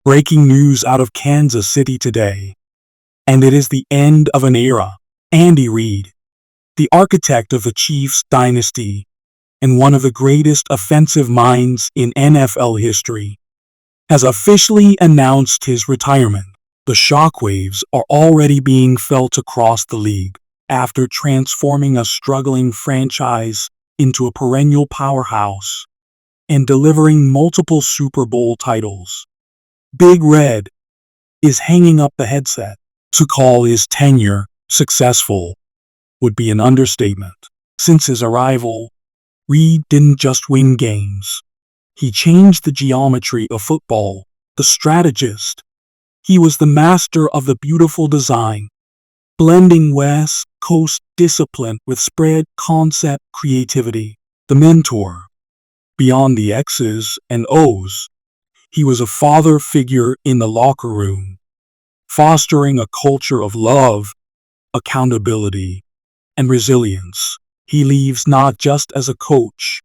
Breaking news out of Kansas City today. And it is the end of an era. Andy Reid, the architect of the Chiefs dynasty and one of the greatest offensive minds in NFL history, has officially announced his retirement. The shockwaves are already being felt across the league after transforming a struggling franchise into a perennial powerhouse and delivering multiple Super Bowl titles. Big Red is hanging up the headset. To call his tenure successful would be an understatement. Since his arrival, Reid didn't just win games. He changed the geometry of football. The strategist. He was the master of the beautiful design, blending West Coast discipline with spread concept creativity. The mentor. Beyond the X's and O's, he was a father figure in the locker room, fostering a culture of love, accountability, and resilience. He leaves not just as a coach,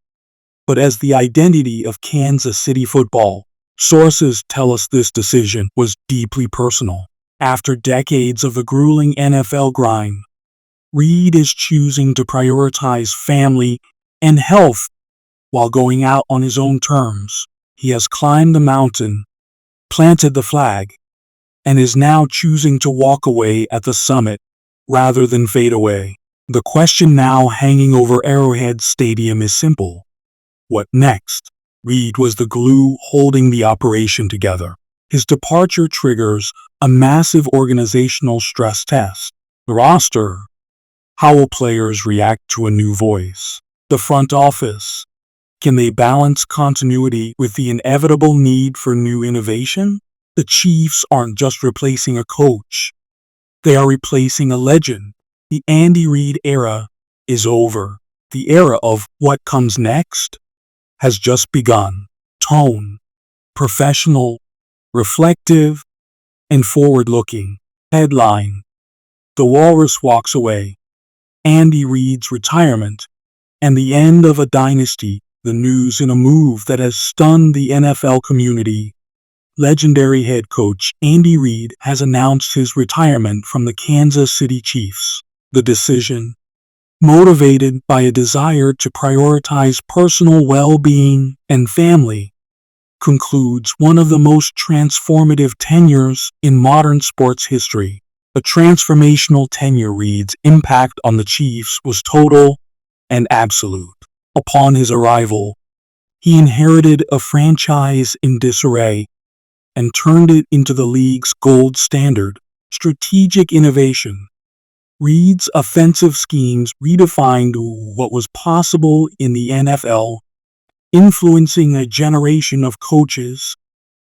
but as the identity of Kansas City football. Sources tell us this decision was deeply personal. After decades of the grueling NFL grind, Reid is choosing to prioritize family and health while going out on his own terms. He has climbed the mountain, planted the flag, and is now choosing to walk away at the summit rather than fade away. The question now hanging over Arrowhead Stadium is simple. What next? Reid was the glue holding the operation together. His departure triggers a massive organizational stress test. The roster. How will players react to a new voice? The front office. Can they balance continuity with the inevitable need for new innovation? The Chiefs aren't just replacing a coach. They are replacing a legend. The Andy Reid era is over. The era of what comes next has just begun. Tone. Professional, reflective, and forward-looking. Headline. The Walrus walks away. Andy Reid's retirement and the end of a dynasty. The news in a move that has stunned the NFL community. Legendary head coach Andy Reid has announced his retirement from the Kansas City Chiefs. The decision, motivated by a desire to prioritize personal well-being and family, concludes one of the most transformative tenures in modern sports history. A transformational tenure. Reid's impact on the Chiefs was total and absolute. Upon his arrival, he inherited a franchise in disarray and turned it into the league's gold standard. Strategic innovation. Reid's offensive schemes redefined what was possible in the NFL, influencing a generation of coaches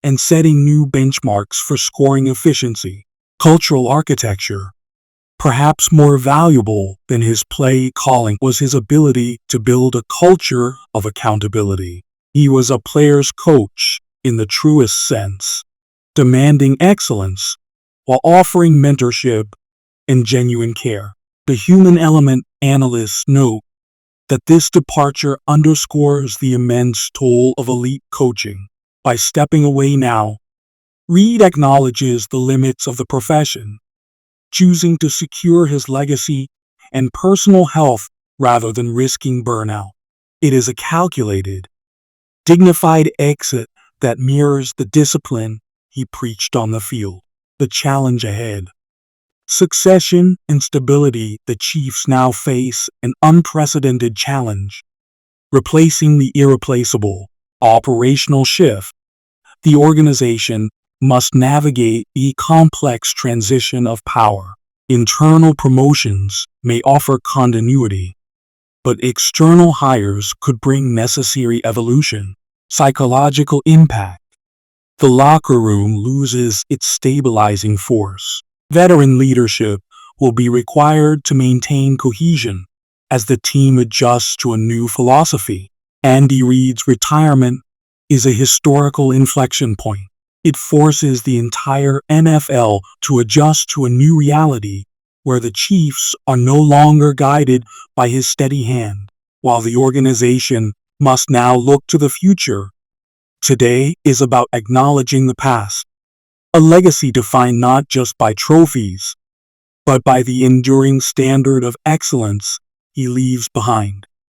and setting new benchmarks for scoring efficiency. Cultural architecture. Perhaps more valuable than his play calling was his ability to build a culture of accountability. He was a player's coach in the truest sense, demanding excellence while offering mentorship and genuine care. The human element. Analysts note that this departure underscores the immense toll of elite coaching. By stepping away now, Reid acknowledges the limits of the profession, choosing to secure his legacy and personal health rather than risking burnout. It is a calculated, dignified exit that mirrors the discipline he preached on the field. The challenge ahead. Succession and stability. The Chiefs now face an unprecedented challenge, replacing the irreplaceable. Operational shift. The organization must navigate the complex transition of power. Internal promotions may offer continuity, but external hires could bring necessary evolution. Psychological impact. The locker room loses its stabilizing force. Veteran leadership will be required to maintain cohesion as the team adjusts to a new philosophy. Andy Reid's retirement is a historical inflection point. It forces the entire NFL to adjust to a new reality where the Chiefs are no longer guided by his steady hand, while the organization must now look to the future Today is about acknowledging the past, a legacy defined not just by trophies, but by the enduring standard of excellence he leaves behind.